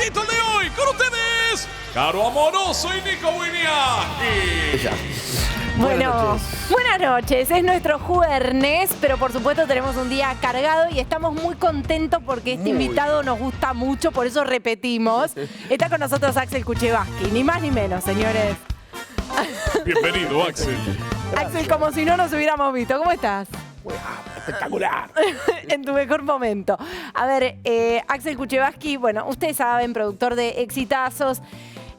Maldito el de hoy, con ustedes, Caro Amoroso y Nico Winiarski. Bueno, buenas noches. Es nuestro jueves, pero por supuesto tenemos un día cargado y estamos muy contentos porque este invitado nos gusta mucho, por eso repetimos. Está con nosotros Axel Kuchevaski, ni más ni menos, señores. Bienvenido, Axel. Axel, como si no nos hubiéramos visto. ¿Cómo estás? Espectacular. En tu mejor momento. A ver, Axel Kuchevaski, bueno, ustedes saben, productor de exitazos.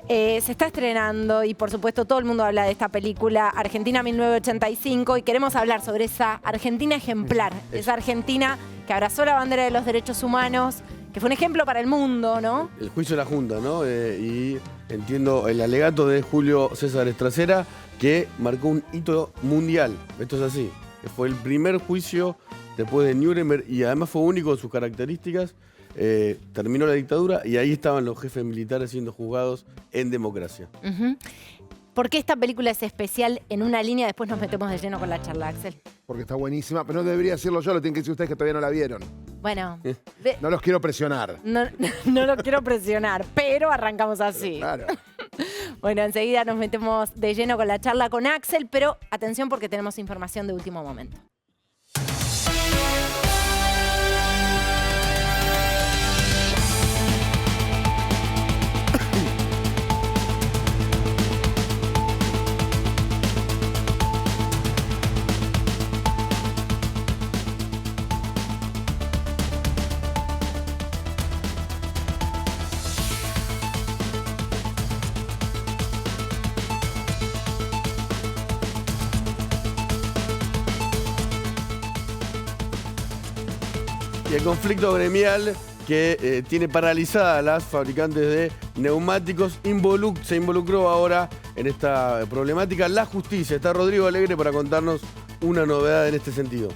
Se está estrenando y por supuesto todo el mundo habla de esta película Argentina 1985 y queremos hablar sobre esa Argentina ejemplar, esa Argentina que abrazó la bandera de los derechos humanos, que fue un ejemplo para el mundo, ¿no? El juicio de la Junta, ¿no? Y entiendo el alegato de Julio César Estracera que marcó un hito mundial. Esto es así. Fue el primer juicio después de Nuremberg y además fue único en sus características. Terminó la dictadura y ahí estaban los jefes militares siendo juzgados en democracia. ¿Por qué esta película es especial en una línea? Después nos metemos de lleno con la charla, Axel. Porque está buenísima, pero no debería decirlo yo, lo tienen que decir ustedes que todavía no la vieron. Bueno, No los quiero presionar. no lo quiero presionar, pero arrancamos así. Claro. Bueno, enseguida nos metemos de lleno con la charla con Axel, pero atención porque tenemos información de último momento. Y el conflicto gremial que tiene paralizadas a las fabricantes de neumáticos se involucró ahora en esta problemática la justicia. Está Rodrigo Alegre para contarnos una novedad en este sentido.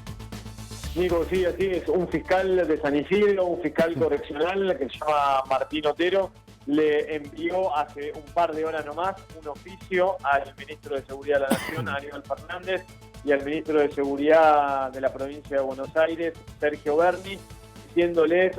Nico, sí, así es. Un fiscal de San Isidro, un fiscal correccional que se llama Martín Otero, le envió hace un par de horas nomás un oficio al ministro de Seguridad de la Nación, Aníbal Fernández, y al ministro de Seguridad de la provincia de Buenos Aires, Sergio Berni,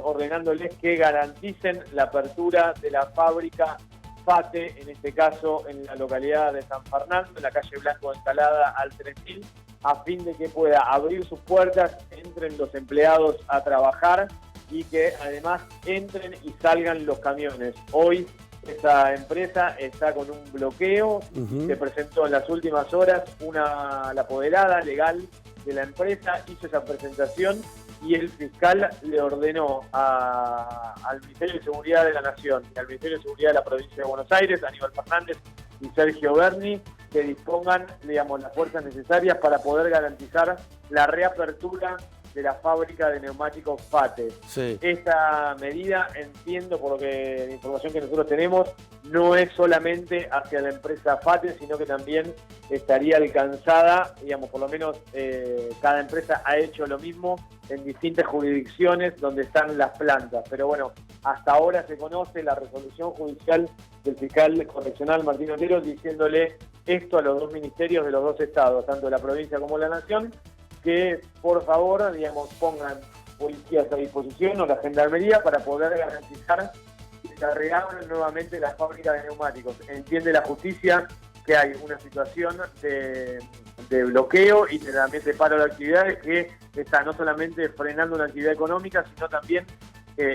ordenándoles que garanticen la apertura de la fábrica FATE, en este caso en la localidad de San Fernando, en la calle Blanco de Encalada al 3000, a fin de que pueda abrir sus puertas, entren los empleados a trabajar y que además entren y salgan los camiones. Hoy esta empresa está con un bloqueo. Se presentó en las últimas horas la apoderada legal de la empresa, hizo esa presentación y el fiscal le ordenó al Ministerio de Seguridad de la Nación y al Ministerio de Seguridad de la provincia de Buenos Aires, Aníbal Fernández y Sergio Berni, que dispongan, digamos, las fuerzas necesarias para poder garantizar la reapertura de la fábrica de neumáticos FATE. Sí. Esta medida, entiendo por lo que la información que nosotros tenemos, no es solamente hacia la empresa FATE, sino que también estaría alcanzada, digamos, por lo menos cada empresa ha hecho lo mismo en distintas jurisdicciones donde están las plantas. Pero bueno, hasta ahora se conoce la resolución judicial del fiscal correccional Martín Otero diciéndole esto a los dos ministerios de los dos estados, tanto la provincia como la nación, que por favor, digamos, pongan policías a disposición o la gendarmería para poder garantizar que se reabran nuevamente las fábricas de neumáticos. Entiende la justicia que hay una situación de bloqueo y también de paro de actividades que está no solamente frenando una actividad económica, sino también,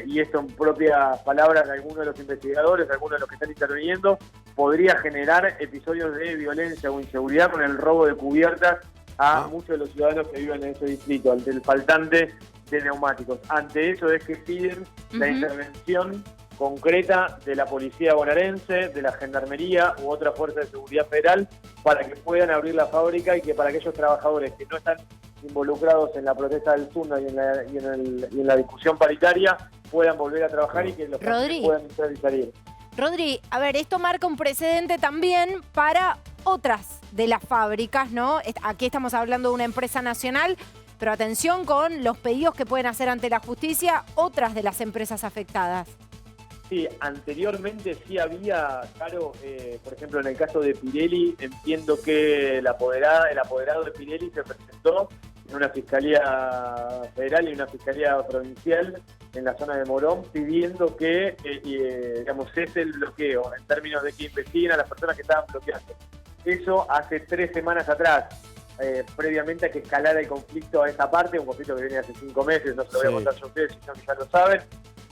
y esto en propias palabras de algunos de los investigadores, algunos de los que están interviniendo, podría generar episodios de violencia o inseguridad con el robo de cubiertas a muchos de los ciudadanos que viven en ese distrito, ante el faltante de neumáticos. Ante eso es que piden la intervención concreta de la policía bonaerense, de la gendarmería u otra fuerza de seguridad federal para que puedan abrir la fábrica y que para aquellos trabajadores que no están involucrados en la protesta del Sunda y en la discusión paritaria puedan volver a trabajar y que los puedan entrar y salir. Rodri, a ver, esto marca un precedente también para otras de las fábricas, ¿no? Aquí estamos hablando de una empresa nacional, pero atención con los pedidos que pueden hacer ante la justicia otras de las empresas afectadas. Sí, anteriormente sí había, Caro, por ejemplo, en el caso de Pirelli, entiendo que el apoderado de Pirelli se presentó en una fiscalía federal y una fiscalía provincial en la zona de Morón, pidiendo que cese el bloqueo, en términos de que investiguen a las personas que estaban bloqueando. Eso hace 3 semanas atrás, previamente a que escalara el conflicto a esa parte, un conflicto que viene hace 5 meses, no se lo voy a contar yo a ustedes, sino que ya lo saben,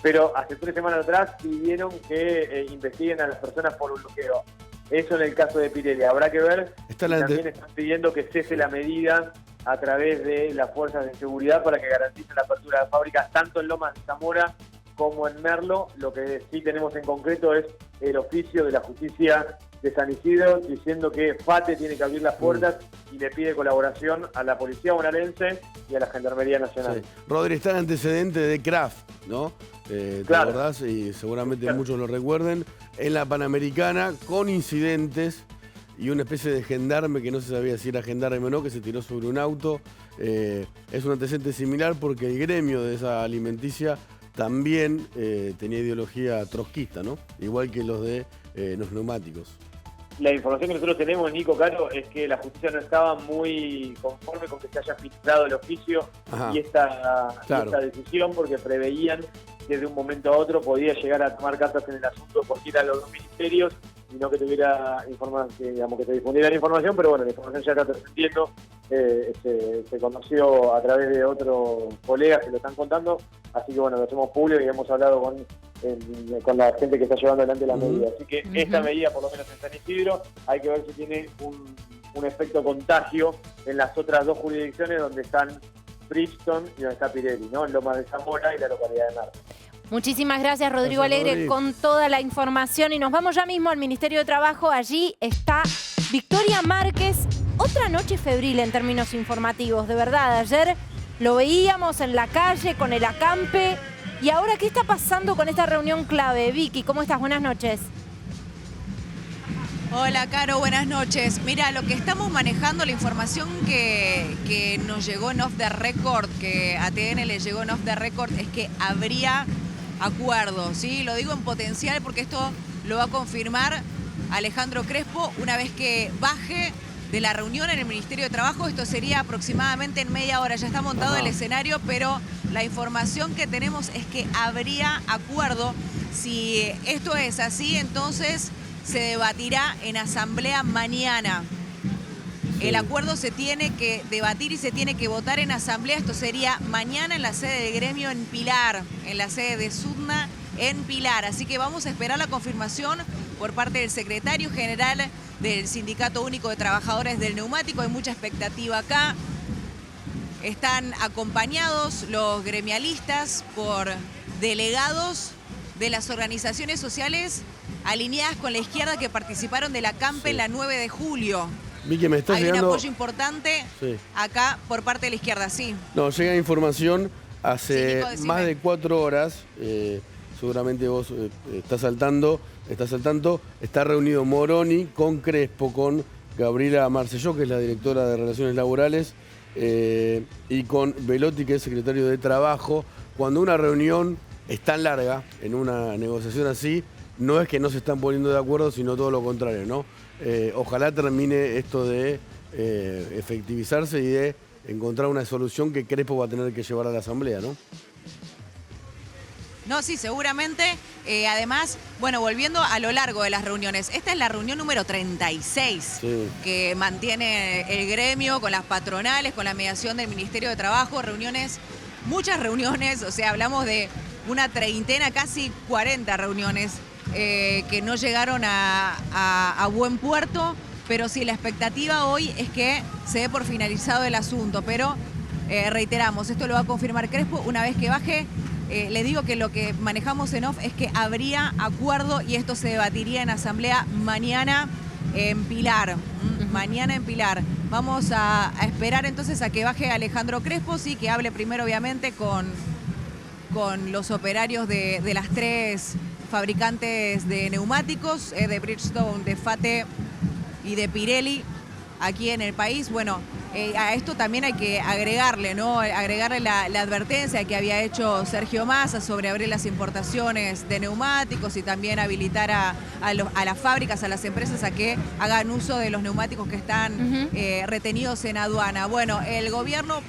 pero hace 3 semanas atrás pidieron que investiguen a las personas por un bloqueo. Eso en el caso de Pirelli. Habrá que ver. También están pidiendo que cese la medida a través de las fuerzas de seguridad para que garanticen la apertura de fábricas tanto en Lomas de Zamora como en Merlo. Lo que sí tenemos en concreto es el oficio de la justicia de San Isidro diciendo que FATE tiene que abrir las puertas y le pide colaboración a la Policía Bonaerense y a la Gendarmería Nacional. Sí. Rodri, está el antecedente de Kraft, ¿no? ¿Te acordás? Y seguramente muchos lo recuerden. En la Panamericana, con incidentes y una especie de gendarme que no se sabía si era gendarme o no, que se tiró sobre un auto. Es un antecedente similar porque el gremio de esa alimenticia también tenía ideología trotskista, ¿no? Igual que los de los neumáticos. La información que nosotros tenemos, Nico, Caro, es que la justicia no estaba muy conforme con que se haya filtrado el oficio y esta decisión, porque preveían que de un momento a otro podía llegar a tomar cartas en el asunto porque ir a los 2 ministerios y no que tuviera información, que se difundiera la información, pero bueno, la información ya está trascendiendo, se conoció a través de otros colegas que lo están contando, así que bueno, lo hacemos público y hemos hablado con la gente que está llevando adelante la medida. Así que esta medida, por lo menos en San Isidro, hay que ver si tiene un efecto contagio en las otras 2 jurisdicciones donde están Bridgestone y donde está Pirelli, ¿no? En Lomas de Zamora y la localidad de Merlo. Muchísimas gracias, Rodrigo Alegre, con toda la información. Y nos vamos ya mismo al Ministerio de Trabajo. Allí está Victoria Márquez. Otra noche febril en términos informativos, de verdad. Ayer lo veíamos en la calle con el acampe. Y ahora, ¿qué está pasando con esta reunión clave? Vicky, ¿cómo estás? Buenas noches. Hola, Caro, buenas noches. Mira, lo que estamos manejando, la información que nos llegó en off the record, que a TN le llegó en off the record, es que habría acuerdo, ¿sí? Lo digo en potencial porque esto lo va a confirmar Alejandro Crespo una vez que baje de la reunión en el Ministerio de Trabajo. Esto sería aproximadamente en media hora. Ya está montado el escenario, pero la información que tenemos es que habría acuerdo. Si esto es así, entonces se debatirá en asamblea mañana. El acuerdo se tiene que debatir y se tiene que votar en asamblea. Esto sería mañana en la sede del gremio en Pilar, en la sede de SUTNA en Pilar. Así que vamos a esperar la confirmación por parte del secretario general del Sindicato Único de Trabajadores del Neumático. Hay mucha expectativa acá. Están acompañados los gremialistas por delegados de las organizaciones sociales alineadas con la izquierda que participaron de la CAMPE en la 9 de julio. Vicky, me está llegando... Hay un apoyo importante acá por parte de la izquierda, sí. No, llega información hace más de 4 horas. Seguramente vos estás al tanto. Está reunido Moroni con Crespo, con Gabriela Marcelló, que es la directora de Relaciones Laborales, y con Velotti, que es secretario de Trabajo. Cuando una reunión es tan larga, en una negociación así, no es que no se están poniendo de acuerdo, sino todo lo contrario, ¿no? Ojalá termine esto de efectivizarse y de encontrar una solución que Crespo va a tener que llevar a la Asamblea, ¿no? No, sí, seguramente. Además, bueno, volviendo a lo largo de las reuniones, esta es la reunión número 36 que mantiene el gremio con las patronales, con la mediación del Ministerio de Trabajo, muchas reuniones, o sea, hablamos de una treintena, casi 40 reuniones que no llegaron a buen puerto, pero sí, la expectativa hoy es que se dé por finalizado el asunto, pero reiteramos, esto lo va a confirmar Crespo una vez que baje. Le digo que lo que manejamos en off es que habría acuerdo y esto se debatiría en asamblea mañana en Pilar. Mañana en Pilar. Vamos a esperar entonces a que baje Alejandro Crespo, sí, que hable primero obviamente con los operarios de las 3 fabricantes de neumáticos, de Bridgestone, de FATE y de Pirelli aquí en el país. Bueno, a esto también hay que agregarle, ¿no? Agregarle la advertencia que había hecho Sergio Massa sobre abrir las importaciones de neumáticos y también habilitar a las fábricas, a las empresas a que hagan uso de los neumáticos que están retenidos en aduana. Bueno, el gobierno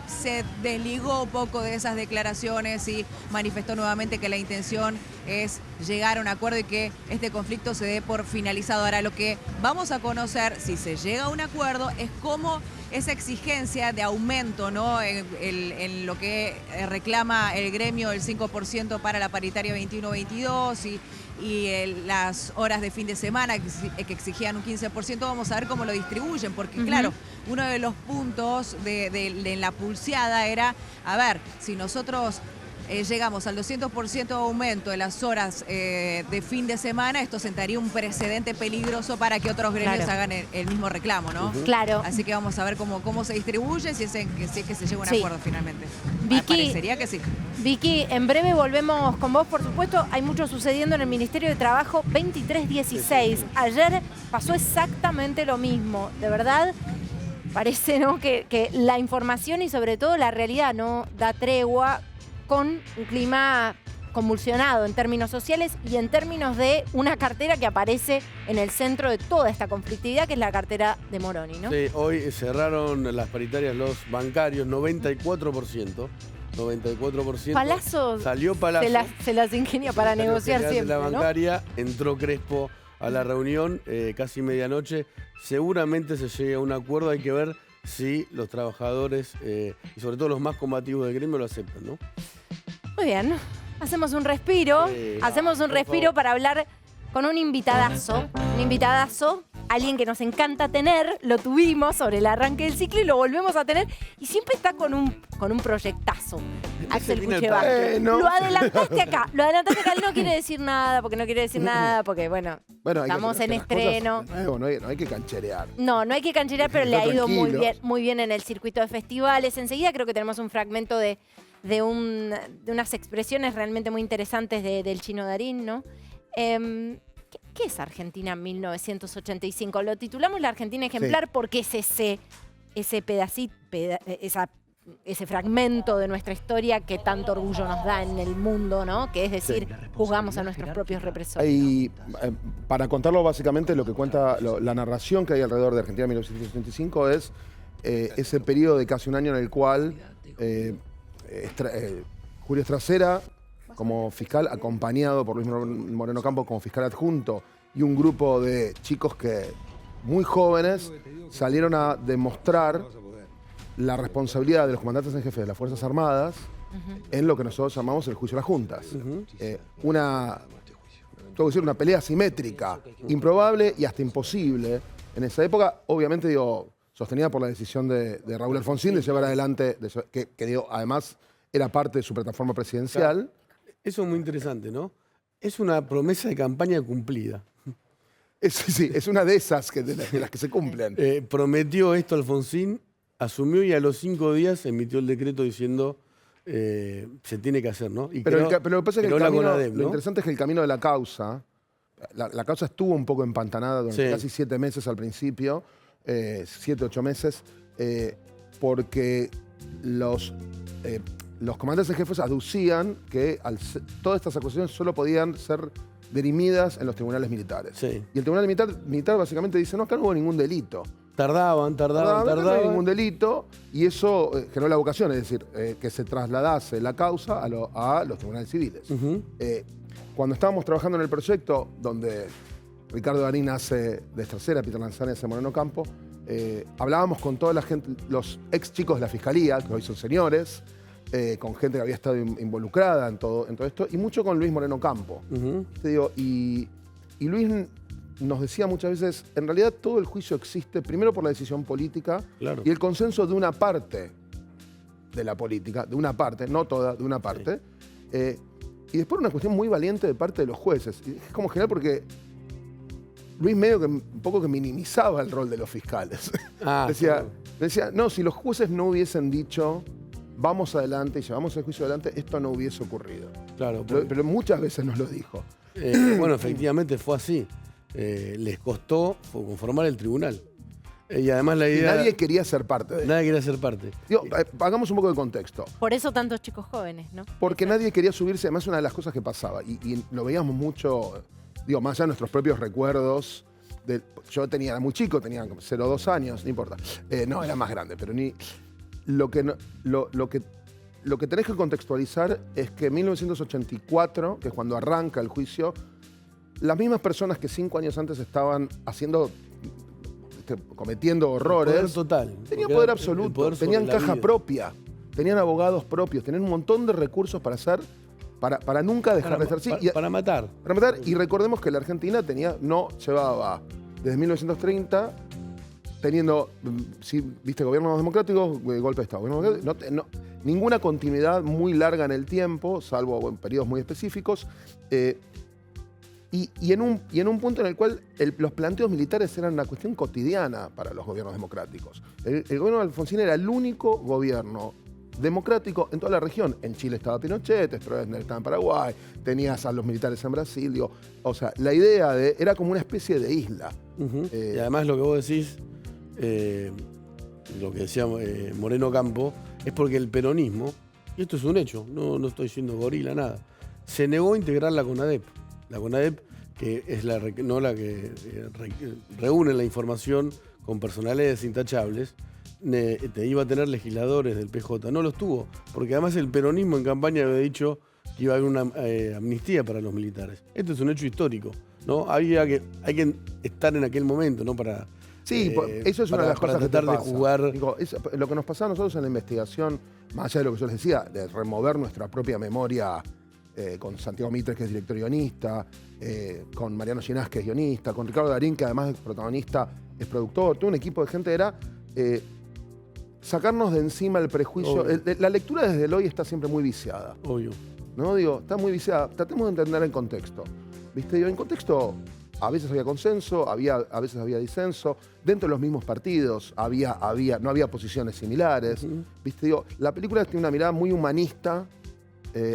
se desligó un poco de esas declaraciones y manifestó nuevamente que la intención es llegar a un acuerdo y que este conflicto se dé por finalizado. Ahora, lo que vamos a conocer, si se llega a un acuerdo, es cómo esa exigencia de aumento, ¿no? En lo que reclama el gremio, el 5% para la paritaria 21-22 y las horas de fin de semana que exigían un 15%, vamos a ver cómo lo distribuyen, porque claro, uno de los puntos de la pulseada era, a ver, si nosotros llegamos al 200% aumento de las horas de fin de semana, esto sentaría un precedente peligroso para que otros gremios hagan el mismo reclamo, ¿no? Claro. Así que vamos a ver cómo se distribuye, si es que se llega a un acuerdo finalmente. Vicky, parecería que sí. Vicky, en breve volvemos con vos, por supuesto. Hay mucho sucediendo en el Ministerio de Trabajo 2316. Ayer pasó exactamente lo mismo. De verdad, parece, ¿no?, que la información y sobre todo la realidad no da tregua, con un clima convulsionado en términos sociales y en términos de una cartera que aparece en el centro de toda esta conflictividad, que es la cartera de Moroni, ¿no? Sí, hoy cerraron las paritarias los bancarios, 94%. 94%. Palazzo Salió Palazzo. se las ingenia para negociar siempre, la bancaria, ¿no? Entró Crespo a la reunión, casi medianoche. Seguramente se llegue a un acuerdo, hay que ver si los trabajadores y sobre todo los más combativos del gremio lo aceptan, ¿no? Muy bien, hacemos un respiro, para hablar con un invitadazo, alguien que nos encanta tener, lo tuvimos sobre el arranque del ciclo y lo volvemos a tener y siempre está con un proyectazo. Axel Kuchevaski. Lo adelantaste acá, él no quiere decir nada, porque bueno, estamos en estreno. No hay que cancherear. No hay que cancherear, pero le ha ido tranquilos. muy bien en el circuito de festivales. Enseguida creo que tenemos un fragmento de unas expresiones realmente muy interesantes del Chino Darín, ¿no? ¿Qué es Argentina 1985? Lo titulamos La Argentina Ejemplar porque es ese pedacito, ese fragmento de nuestra historia que tanto orgullo nos da en el mundo, ¿no? Que es decir, juzgamos a nuestros propios represores. Y para contarlo básicamente, lo que cuenta la narración que hay alrededor de Argentina 1985 es ese periodo de casi un año en el cual Julio Estracera, como fiscal, acompañado por Luis Moreno Campos como fiscal adjunto, y un grupo de chicos muy jóvenes salieron a demostrar la responsabilidad de los comandantes en jefe de las Fuerzas Armadas en lo que nosotros llamamos el juicio de las juntas. Tengo que decir, una pelea asimétrica, improbable y hasta imposible en esa época, obviamente sostenida por la decisión de Raúl Alfonsín de llevar adelante, que además era parte de su plataforma presidencial. Claro. Eso es muy interesante, ¿no? Es una promesa de campaña cumplida. Sí, es una de esas de las que se cumplen. Prometió esto Alfonsín, asumió y a los 5 días emitió el decreto diciendo se tiene que hacer, ¿no? Pero lo que pasa es que lo interesante es que el camino de la causa, la causa estuvo un poco empantanada durante casi 7 meses al principio, 7, 8 meses, porque los comandantes en jefes aducían que todas estas acusaciones solo podían ser dirimidas en los tribunales militares. Sí. Y el tribunal militar básicamente dice, no, acá no hubo ningún delito. Tardaban. No hay ningún delito, y eso generó la vocación, es decir, que se trasladase la causa a los tribunales civiles. Cuando estábamos trabajando en el proyecto, donde Ricardo Darín hace de Estracera, Peter Lanzani hace Moreno Campo, hablábamos con toda la gente, los ex chicos de la fiscalía, que hoy son señores, con gente que había estado involucrada en todo esto, y mucho con Luis Moreno Campo. Te digo, y Luis nos decía muchas veces, en realidad todo el juicio existe primero por la decisión política y el consenso de una parte de la política, de una parte, no toda, de una parte, y después una cuestión muy valiente de parte de los jueces. Y es como genial porque Luis medio que un poco que minimizaba el rol de los fiscales. Decía, no, si los jueces no hubiesen dicho vamos adelante y llevamos el juicio adelante, esto no hubiese ocurrido. Claro. Pero muchas veces nos lo dijo. Bueno, efectivamente fue así. Les costó conformar el tribunal. Y además la idea... Y nadie quería ser parte de él. Nadie quería ser parte. Digo, hagamos un poco de contexto. Por eso tantos chicos jóvenes, ¿no? Porque nadie quería subirse. Además, una de las cosas que pasaba, y lo veíamos mucho, digo, más allá de nuestros propios recuerdos. Yo era muy chico, tenía 0 o 2 años, no importa. No, era más grande, pero lo que tenés que contextualizar es que en 1984, que es cuando arranca el juicio, las mismas personas que 5 años antes estaban cometiendo horrores, Poder total. tenían Porque poder era absoluto, el poder sobre tenían la caja vida. propia, tenían abogados propios, tenían un montón de recursos para hacer, para nunca dejar de ser así. Para matar. Para matar, y recordemos que la Argentina llevaba desde 1930 teniendo, viste, gobiernos democráticos, golpe de Estado. Ninguna continuidad muy larga en el tiempo, salvo en periodos muy específicos. Y en un punto en el cual los planteos militares eran una cuestión cotidiana para los gobiernos democráticos. El gobierno de Alfonsín era el único gobierno democrático en toda la región. En Chile estaba Pinochet, Stroessner estaba en Paraguay, tenías a los militares en Brasil. Digo, o sea, la idea era como una especie de isla. Y además lo que vos decís, lo que decía Moreno Campo, es porque el peronismo, y esto es un hecho, no estoy diciendo gorila, nada, se negó a integrar la CONADEP. La CONADEP, que es la que reúne la información con personalidades intachables, te iba a tener legisladores del PJ. No los tuvo, porque además el peronismo en campaña había dicho que iba a haber una amnistía para los militares. Esto es un hecho histórico, ¿no? Hay que estar en aquel momento, ¿no? Para... Sí, eso es una de las cosas que te tratar de pasa. jugar. Digo, lo que nos pasaba a nosotros en la investigación, más allá de lo que yo les decía, de remover nuestra propia memoria con Santiago Mitres, que es director guionista, con Mariano Ginás, que es guionista, con Ricardo Darín, que además es protagonista, es productor, todo un equipo de gente, era sacarnos de encima el prejuicio. La lectura desde el hoy está siempre muy viciada. Obvio. ¿No? Digo, está muy viciada. Tratemos de entender el contexto. ¿Viste? Digo, en contexto, a veces había consenso, a veces había disenso. Dentro de los mismos partidos no había posiciones similares. ¿Viste? Digo, la película tiene una mirada muy humanista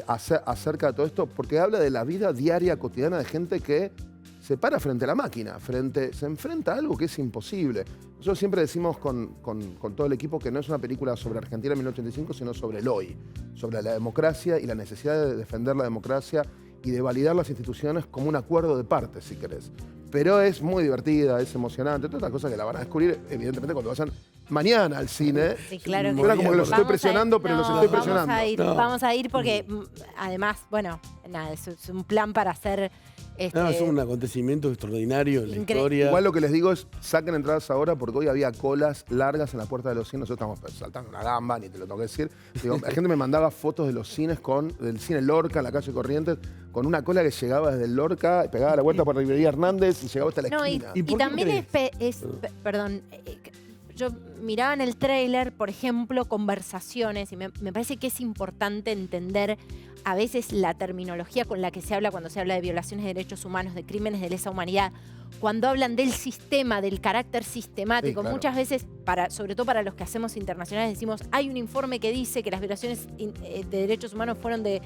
acerca de todo esto, porque habla de la vida diaria, cotidiana de gente que se para frente a la máquina, se enfrenta a algo que es imposible. Nosotros siempre decimos con todo el equipo que no es una película sobre Argentina en 1985, sino sobre el hoy, sobre la democracia y la necesidad de defender la democracia y de validar las instituciones como un acuerdo de partes, si querés. Pero es muy divertida, es emocionante, todas las cosas que la van a descubrir, evidentemente, cuando vayan mañana al cine. Sí, claro que Suena sí. como que los estoy presionando, pero los estoy presionando. Vamos a ir porque, además, bueno, nada, es un plan para hacer... No, es un acontecimiento extraordinario en la Increíble. historia. Igual lo que les digo es, saquen entradas ahora porque hoy había colas largas en la puerta de los cines. Nosotros estamos saltando una gamba, ni te lo tengo que decir. Digo, la gente me mandaba fotos de los cines del cine Lorca en la calle Corrientes, con una cola que llegaba desde el Lorca, pegaba la vuelta por Librería Hernández y llegaba hasta la esquina. Y también perdón, yo miraba en el tráiler, por ejemplo, conversaciones, y me parece que es importante entender a veces la terminología con la que se habla cuando se habla de violaciones de derechos humanos, de crímenes de lesa humanidad, cuando hablan del sistema, del carácter sistemático. Sí, claro. Muchas veces, sobre todo para los que hacemos internacionales, decimos, hay un informe que dice que las violaciones de derechos humanos fueron de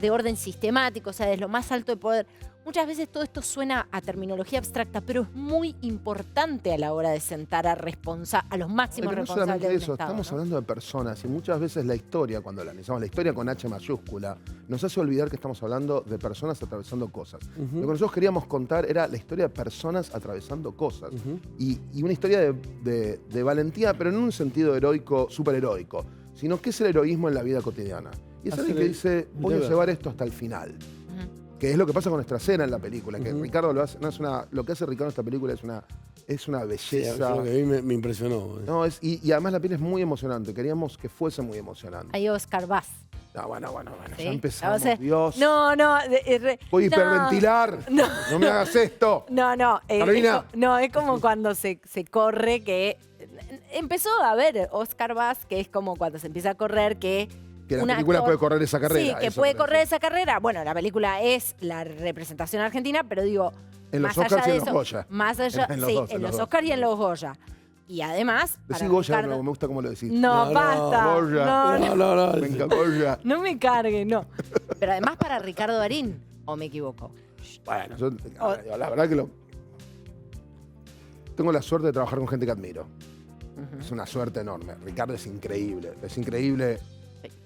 orden sistemático, o sea, desde lo más alto de poder. Muchas veces todo esto suena a terminología abstracta, pero es muy importante a la hora de sentar a los máximos Pero no responsables solamente del eso, Estado, estamos ¿no? hablando de personas y muchas veces la historia, cuando la analizamos, la historia con H mayúscula, nos hace olvidar que estamos hablando de personas atravesando cosas. Lo que nosotros queríamos contar era la historia de personas atravesando cosas. Y una historia de valentía, pero no en un sentido heroico, superheroico, sino que es el heroísmo en la vida cotidiana. Y es alguien que dice, voy a llevar esto hasta el final. Que es lo que pasa con nuestra escena en la película, que Ricardo lo hace, lo que hace Ricardo en esta película es una belleza. Sí, lo que vi me impresionó. No, y además la peli es muy emocionante, queríamos que fuese muy emocionante. Hay Oscar Vaz. No, bueno, ¿Sí? ya empezamos, O sea, Dios. No. Voy a hiperventilar. No. No me hagas esto. No. Carolina. Es como cuando se corre que... Empezó a ver Oscar Vaz, que es como cuando se empieza a correr que... Que la película puede correr esa carrera. Sí, que puede correr esa carrera. Bueno, la película es la representación argentina, pero digo, En los más allá Oscars y de en los eso, Goya. más allá, En los sí, dos, en los dos. Oscars y en los Goya. Y además, Decí para Goya, Ricardo- no, me gusta cómo lo decís. No, basta. Goya. No. Venga, Goya. No me cargue, no. Pero además para Ricardo Darín, ¿o me equivoco? Bueno, la verdad que tengo la suerte de trabajar con gente que admiro. Es una suerte enorme. Ricardo es increíble. Es increíble.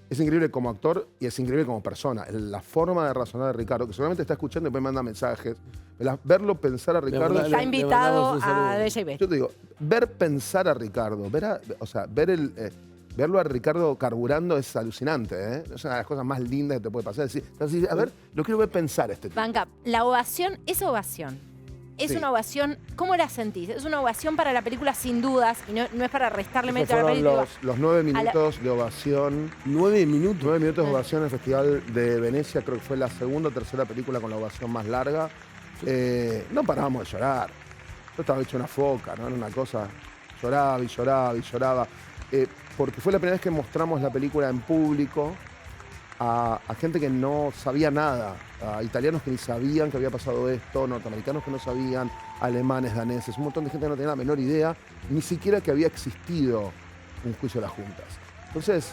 Es increíble como actor y es increíble como persona. La forma de razonar de Ricardo, que seguramente está escuchando y me manda mensajes. Verlo pensar a Ricardo. Está invitado a Bella y Bestia. Yo te digo, ver pensar a Ricardo, ver verlo a Ricardo carburando es alucinante, ¿eh? Es una de las cosas más lindas que te puede pasar. Entonces, a ver, lo quiero ver pensar este tipo. Banca, la ovación es ovación. Es Sí. una ovación, ¿cómo la sentís? Es una ovación para la película sin dudas, y no es para restarle Esos mérito a la fueron película. los 9 minutos de ovación. 9 minutos. 9 minutos de ovación en el Festival de Venecia, creo que fue la segunda o tercera película con la ovación más larga. No parábamos de llorar. Yo estaba hecho una foca, ¿no? Era una cosa, lloraba y lloraba y lloraba. Porque fue la primera vez que mostramos la película en público a gente que no sabía nada, a italianos que ni sabían que había pasado esto, norteamericanos que no sabían, alemanes, daneses, un montón de gente que no tenía la menor idea, ni siquiera que había existido un juicio de las juntas. Entonces,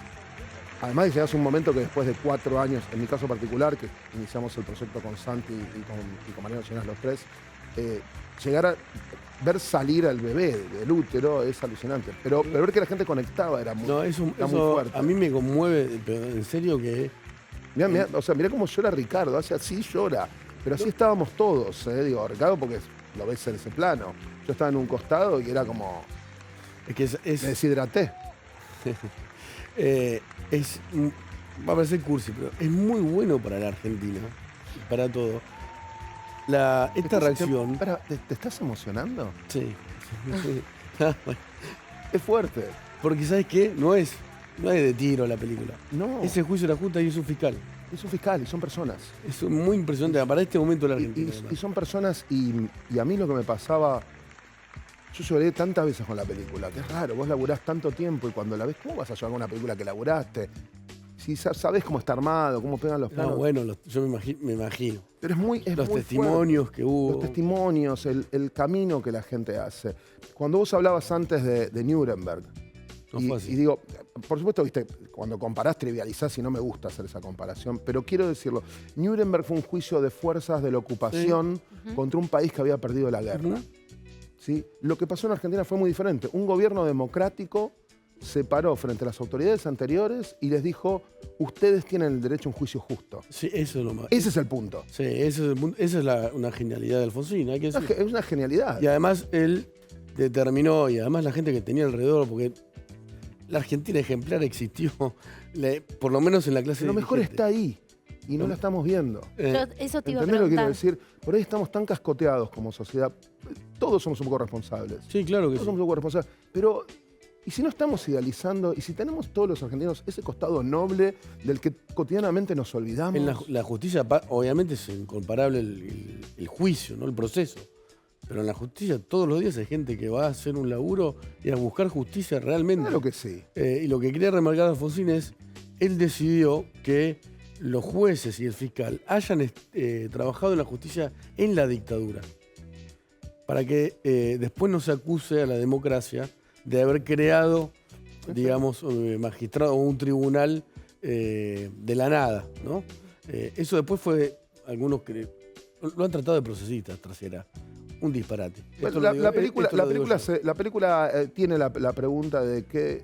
además de que llegas a un momento que después de 4 años, en mi caso particular, que iniciamos el proyecto con Santi y con Mariano Llenas los tres, llegar a ver salir al bebé del útero es alucinante. Pero ver que la gente conectaba era muy, No, era eso muy fuerte. a mí me conmueve, pero en serio que... Mirá, o sea, mirá cómo llora Ricardo, hace así llora. Pero así estábamos todos, digo, Ricardo porque lo ves en ese plano. Yo estaba en un costado y era como, Es que me deshidraté. va a parecer cursi, pero es muy bueno para la Argentina, para todo. Esta reacción... Espera, ¿te estás emocionando? Sí. Es fuerte. Porque ¿sabes qué? No es de tiro la película. No. Es el juicio de la Junta y es un fiscal. Es un fiscal y son personas. Es muy impresionante para este momento de la Y, Argentina. y además. son personas y a mí lo que me pasaba, yo lloré tantas veces con la película, que es raro, vos laburás tanto tiempo y cuando la ves, ¿cómo vas a llorar con una película que laburaste? Si sabés cómo está armado, cómo pegan los planos. No, bueno, yo me imagino. Pero es Los muy testimonios fuerte. que hubo. Los testimonios, el camino que la gente hace. Cuando vos hablabas antes de Nuremberg, No fue así. y digo, por supuesto, viste, cuando comparás, trivializás y no me gusta hacer esa comparación, pero quiero decirlo, Nuremberg fue un juicio de fuerzas de la ocupación contra un país que había perdido la guerra. ¿Sí? Lo que pasó en Argentina fue muy diferente. Un gobierno democrático se paró frente a las autoridades anteriores y les dijo, ustedes tienen el derecho a un juicio justo. Sí, eso es lo más. Ese es el punto. Sí, ese es el punto. Esa es una genialidad de Alfonsín, hay que decir. Es una genialidad. Y además él determinó, y además la gente que tenía alrededor, porque la Argentina ejemplar existió, por lo menos en la clase Lo mejor dirigente. está ahí y no la estamos viendo. Eso te iba a ¿Entendés lo que quiero preguntar. decir? Por ahí estamos tan cascoteados como sociedad. Todos somos un poco responsables. Sí, claro que Todos sí. somos un poco responsables. Pero, ¿y si no estamos idealizando? ¿Y si tenemos todos los argentinos ese costado noble del que cotidianamente nos olvidamos? En la justicia, obviamente, es incomparable el juicio, ¿no? El proceso. Pero en la justicia todos los días hay gente que va a hacer un laburo y a buscar justicia realmente. Claro que sí. Y lo que quería remarcar Alfonsín es, él decidió que los jueces y el fiscal hayan trabajado en la justicia en la dictadura, para que después no se acuse a la democracia de haber creado, digamos, magistrado o un tribunal de la nada, ¿no? Eso después fue, algunos que lo han tratado de procesistas, trasera. Un disparate. Bueno, Esto la película yo. tiene la pregunta de qué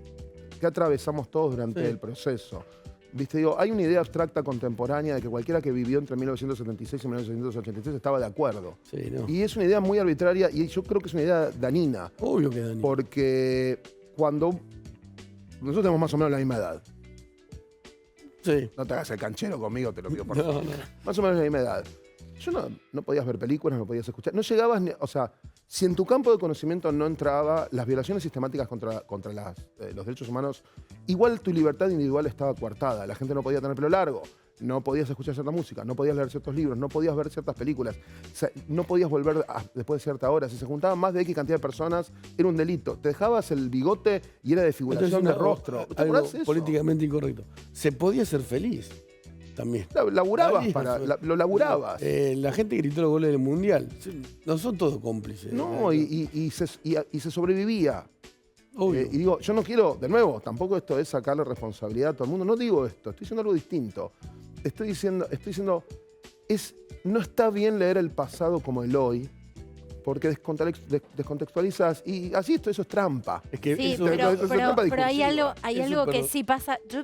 atravesamos todos durante el proceso. Viste, digo, hay una idea abstracta contemporánea de que cualquiera que vivió entre 1976 y 1986 estaba de acuerdo. Sí, no. Y es una idea muy arbitraria y yo creo que es una idea dañina. Obvio que Dani. Porque cuando nosotros tenemos más o menos la misma edad. Sí. No te hagas el canchero conmigo, te lo pido por No, favor. no. Más o menos la misma edad. Yo no podías ver películas, no podías escuchar. No llegabas ni. O sea, si en tu campo de conocimiento no entraba las violaciones sistemáticas contra los derechos humanos, igual tu libertad individual estaba coartada. La gente no podía tener pelo largo, no podías escuchar cierta música, no podías leer ciertos libros, no podías ver ciertas películas, o sea, no podías volver después de cierta hora. Si se juntaban más de X cantidad de personas, era un delito. Te dejabas el bigote y era desfiguración de rostro. ¿Te Algo acordás de eso? políticamente incorrecto. Se podía ser feliz también. Laburabas, Ahí, lo laburabas. La gente gritó los goles del Mundial. No son todos cómplices. No, y se sobrevivía. Obvio. Y digo, yo no quiero, de nuevo, tampoco esto es sacarle responsabilidad a todo el mundo. No digo esto, estoy diciendo algo distinto. Estoy diciendo, no está bien leer el pasado como el hoy, porque descontextualizas y así eso es trampa. Es que Sí, eso- pero es trampa hay discursiva. algo que pero- sí pasa. Yo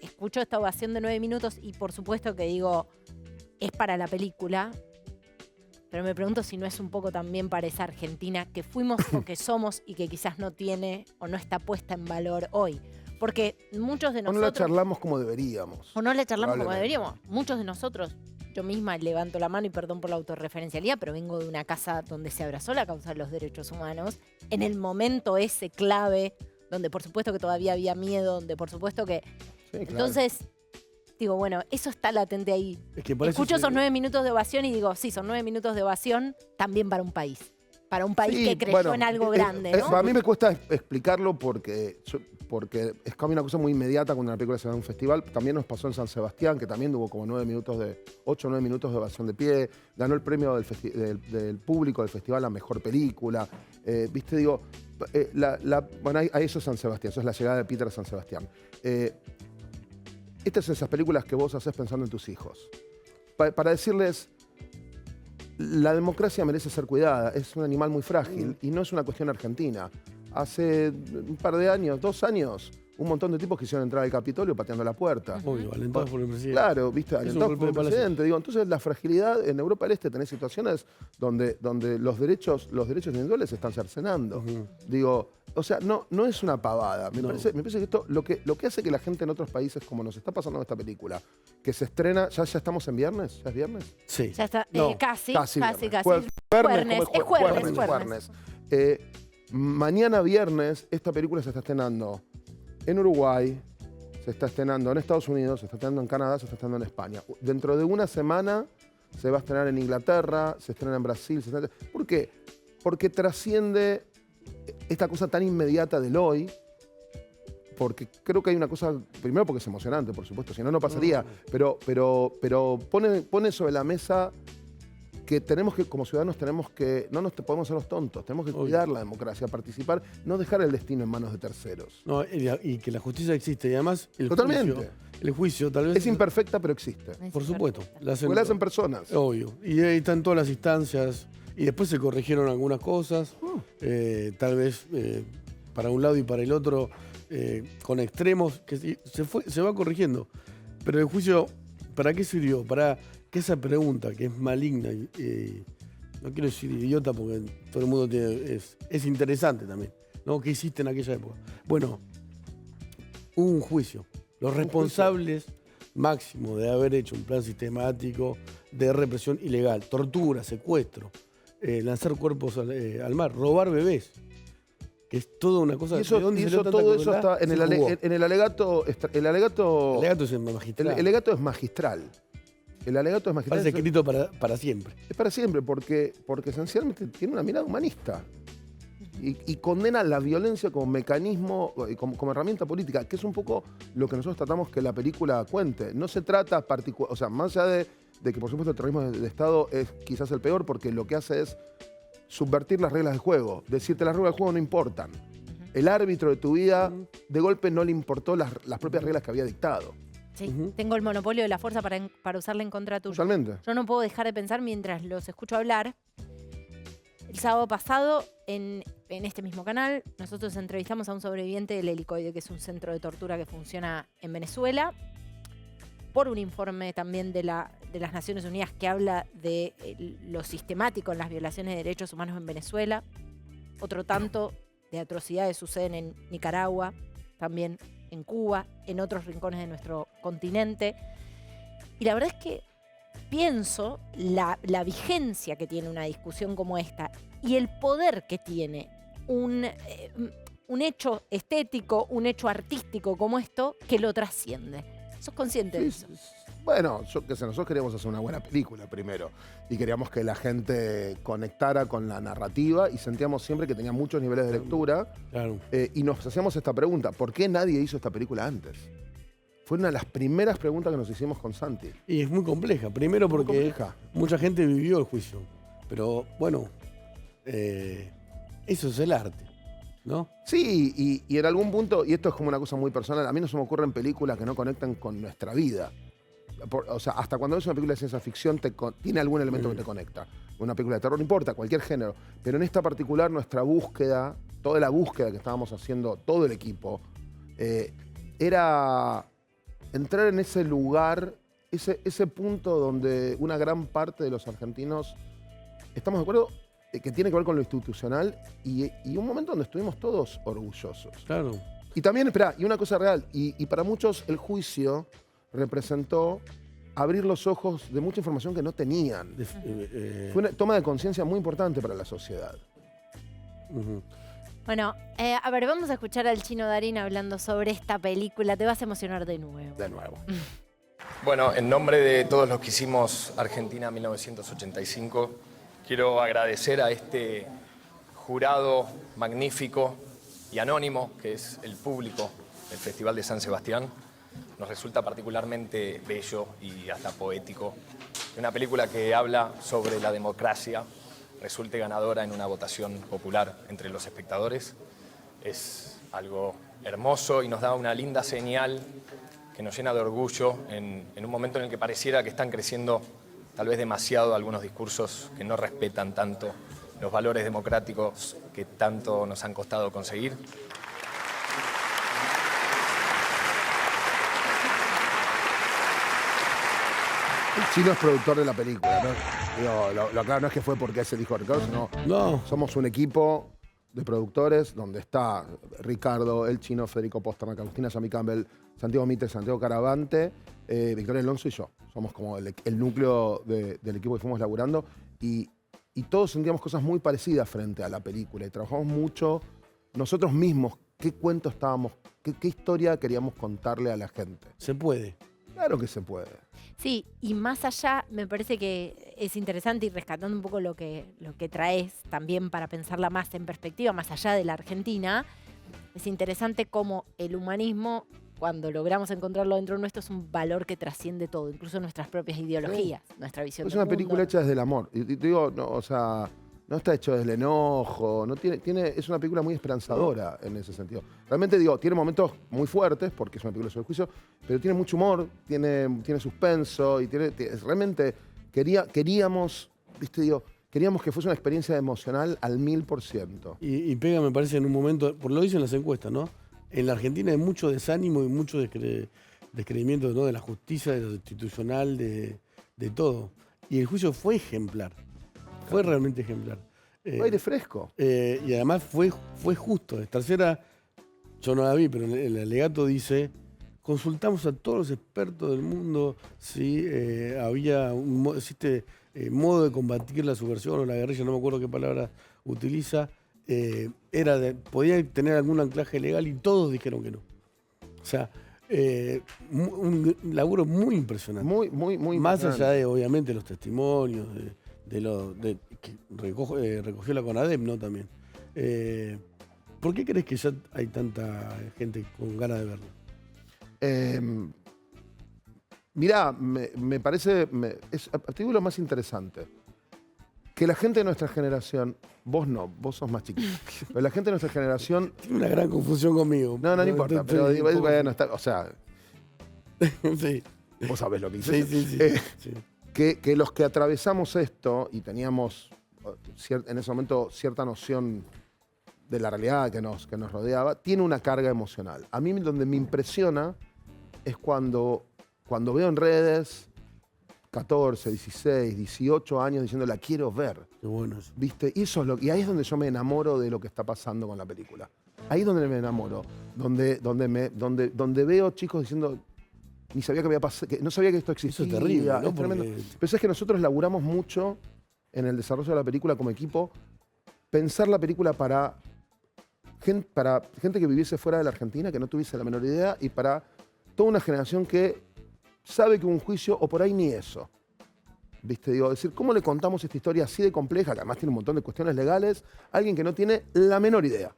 escucho esta ovación de 9 minutos y por supuesto que digo, es para la película. pero me pregunto si no es un poco también para esa Argentina que fuimos o que somos y que quizás no tiene o no está puesta en valor hoy. Porque muchos de O no nosotros... la charlamos como deberíamos. O no le charlamos como Probablemente. deberíamos. Muchos de nosotros, yo misma levanto la mano y perdón por la autorreferencialidad, pero vengo de una casa donde se abrazó la causa de los derechos humanos. En el momento ese clave, donde por supuesto que todavía había miedo, donde por supuesto que... Sí, claro. Entonces, digo, bueno, eso está latente ahí. Es que parece Escucho que- esos 9 minutos de ovación y digo, sí, son 9 minutos de ovación también para un país. Para un país Sí, que creyó bueno, en algo grande, ¿no? A mí me cuesta explicarlo porque es como una cosa muy inmediata cuando una película se va a un festival. También nos pasó en San Sebastián, que también hubo como 8 o 9 minutos de ovación de pie. Ganó el premio del público del festival a mejor película. Viste, digo, bueno, a eso es San Sebastián, eso es la llegada de Peter a San Sebastián. Estas son esas películas que vos haces pensando en tus hijos. Para decirles, la democracia merece ser cuidada, es un animal muy frágil y no es una cuestión argentina. Hace un par de años, 2 años, un montón de tipos quisieron entrar al Capitolio pateando la puerta. Obvio, alentados por el presidente. Claro, viste, Es un alentados golpe por el de palacio. presidente. Digo, entonces la fragilidad en Europa del Este tenés situaciones donde los derechos individuales se están cercenando. Digo, o sea, no es una pavada. Me parece que esto, lo que hace que la gente en otros países, como nos está pasando en esta película, que se estrena, ¿ya estamos en viernes? ¿Ya es viernes? Sí. Ya está, No, casi. viernes. Jueves. Es jueves. Mañana viernes esta película se está estrenando en Uruguay, se está estrenando en Estados Unidos, se está estrenando en Canadá, se está estrenando en España. Dentro de una semana se va a estrenar en Inglaterra, se estrena en Brasil. ¿Por qué? Porque trasciende esta cosa tan inmediata del hoy, porque creo que hay una cosa, primero porque es emocionante, por supuesto, si no, no pasaría, pero pone sobre la mesa que tenemos que, como ciudadanos, no nos podemos hacer los tontos, tenemos que cuidar la democracia, participar, no dejar el destino en manos de terceros. No, y que la justicia existe. Y además, Totalmente. el juicio tal vez... Es imperfecta, pero existe. Por supuesto. Porque la hacen personas. Obvio. Y ahí están todas las instancias. Y después se corrigieron algunas cosas. Tal vez para un lado y para el otro, con extremos, que se va corrigiendo. Pero el juicio, ¿para qué sirvió? Para que esa pregunta, que es maligna, no quiero decir idiota porque todo el mundo es interesante también, ¿no? ¿Qué hiciste en aquella época? Bueno, hubo un juicio. Los responsables máximos de haber hecho un plan sistemático de represión ilegal, tortura, secuestro, lanzar cuerpos al mar, robar bebés, que es toda una cosa... Y eso, ¿de dónde salió tanta todo eso crueldad? está en Se el, jugó. en el alegato. El alegato El alegato es magistral. el alegato es magistral. El alegato es magistral. Parece escrito para siempre. Es para siempre, porque esencialmente tiene una mirada humanista. Y condena la violencia como mecanismo, como herramienta política, que es un poco lo que nosotros tratamos que la película cuente. No se trata o sea, más allá de que por supuesto el terrorismo de Estado es quizás el peor, porque lo que hace es subvertir las reglas del juego. Decirte las reglas del juego no importan. El árbitro de tu vida, de golpe no le importó las propias reglas que había dictado. Sí, tengo el monopolio de la fuerza para usarla en contra tuya. Totalmente. Yo no puedo dejar de pensar mientras los escucho hablar. El sábado pasado, en este mismo canal, nosotros entrevistamos a un sobreviviente del Helicoide, que es un centro de tortura que funciona en Venezuela, por un informe también de las Naciones Unidas que habla de lo sistemático en las violaciones de derechos humanos en Venezuela. Otro tanto de atrocidades suceden en Nicaragua, también en Cuba, en otros rincones de nuestro continente. Y la verdad es que pienso la vigencia que tiene una discusión como esta y el poder que tiene un hecho estético, un hecho artístico como esto, que lo trasciende. ¿Sos consciente de eso? Bueno, yo qué sé, nosotros queríamos hacer una buena película primero y queríamos que la gente conectara con la narrativa y sentíamos siempre que tenía muchos niveles de lectura. Claro. Y nos hacíamos esta pregunta, ¿por qué nadie hizo esta película antes? Fue una de las primeras preguntas que nos hicimos con Santi. Y es muy compleja. Primero Muy porque compleja. mucha gente vivió el juicio. Pero bueno, eso es el arte, ¿no? Sí, y en algún punto, y esto es como una cosa muy personal, a mí no se me ocurren películas que no conectan con nuestra vida. O sea, hasta cuando ves una película de ciencia ficción tiene algún elemento que te conecta. Una película de terror, no importa, cualquier género. Pero en esta particular, nuestra búsqueda, toda la búsqueda que estábamos haciendo, todo el equipo, era entrar en ese lugar, ese punto donde una gran parte de los argentinos estamos de acuerdo que tiene que ver con lo institucional y un momento donde estuvimos todos orgullosos. Claro. Y también, espera, y una cosa real, y para muchos el juicio representó abrir los ojos de mucha información que no tenían. Fue una toma de conciencia muy importante para la sociedad. Bueno, a ver, vamos a escuchar al Chino Darín hablando sobre esta película. Te vas a emocionar de nuevo. De nuevo. Bueno, en nombre de todos los que hicimos Argentina 1985, quiero agradecer a este jurado magnífico y anónimo, que es el público del Festival de San Sebastián. Nos resulta particularmente bello y hasta poético que una película que habla sobre la democracia resulte ganadora en una votación popular entre los espectadores. Es algo hermoso y nos da una linda señal que nos llena de orgullo en un momento en el que pareciera que están creciendo tal vez demasiado algunos discursos que no respetan tanto los valores democráticos que tanto nos han costado conseguir. El Chino es productor de la película, ¿no? Digo, lo aclaro, no es que fue porque se dijo Ricardo, sino No. somos un equipo de productores donde está Ricardo, el Chino, Federico Posternak, Agustina Yami Campbell, Santiago Mitre, Santiago Caravante, Victoria Alonso y yo. Somos como el núcleo del equipo que fuimos laburando y todos sentíamos cosas muy parecidas frente a la película y trabajamos mucho nosotros mismos, qué cuento estábamos, qué historia queríamos contarle a la gente. Se puede. Claro que se puede. Sí, y más allá, me parece que es interesante y rescatando un poco lo que traes también para pensarla más en perspectiva, más allá de la Argentina, es interesante cómo el humanismo, cuando logramos encontrarlo dentro nuestro, es un valor que trasciende todo, incluso nuestras propias ideologías, nuestra visión Es del una mundo. película hecha desde el amor. Y te digo, no, o sea, no está hecho desde el enojo, no es una película muy esperanzadora en ese sentido. Realmente digo, tiene momentos muy fuertes, porque es una película sobre juicio, pero tiene mucho humor, tiene suspenso, y realmente queríamos, viste, digo, queríamos que fuese una experiencia emocional al 1000%. Y pega, me parece, en un momento, por lo dicen las encuestas, ¿no? En la Argentina hay mucho desánimo y mucho descreimiento, ¿no? De la justicia, de lo institucional, de todo. Y el juicio fue ejemplar. Fue realmente ejemplar. Fue aire fresco. Y además fue justo. Tercera, yo no la vi, pero el alegato dice: consultamos a todos los expertos del mundo si existe modo de combatir la subversión o la guerrilla, no me acuerdo qué palabra utiliza. Podía tener algún anclaje legal y todos dijeron que no. O sea, un laburo muy impresionante. Muy Más impresionante. allá de, obviamente, los testimonios, que recogió la CONADEP, ¿no? También. ¿Por qué crees que ya hay tanta gente con ganas de verlo? Mirá, me parece, te digo lo más interesante, que la gente de nuestra generación, vos no, vos sos más chiquito, pero la gente de nuestra generación, Tiene una gran confusión conmigo. no importa, pero digo, un poco- bueno, o sea, sí, vos sabés lo que hice. sí. Sí. Que los que atravesamos esto y teníamos en ese momento cierta noción de la realidad que nos rodeaba, tiene una carga emocional. A mí donde me impresiona es cuando veo en redes 14, 16, 18 años diciendo la quiero ver. Qué bueno eso. ¿Viste? Y ahí es donde yo me enamoro de lo que está pasando con la película. Ahí es donde me enamoro. Donde veo chicos diciendo, ni sabía que había pasado, que no sabía que esto existía. Eso es terrible, ¿no? Es tremendo. Porque- Pero es que nosotros laburamos mucho en el desarrollo de la película como equipo, pensar la película para gente que viviese fuera de la Argentina, que no tuviese la menor idea, y para toda una generación que sabe que hubo un juicio o por ahí ni eso. ¿Viste? Digo, es decir, ¿cómo le contamos esta historia así de compleja, que además tiene un montón de cuestiones legales, a alguien que no tiene la menor idea?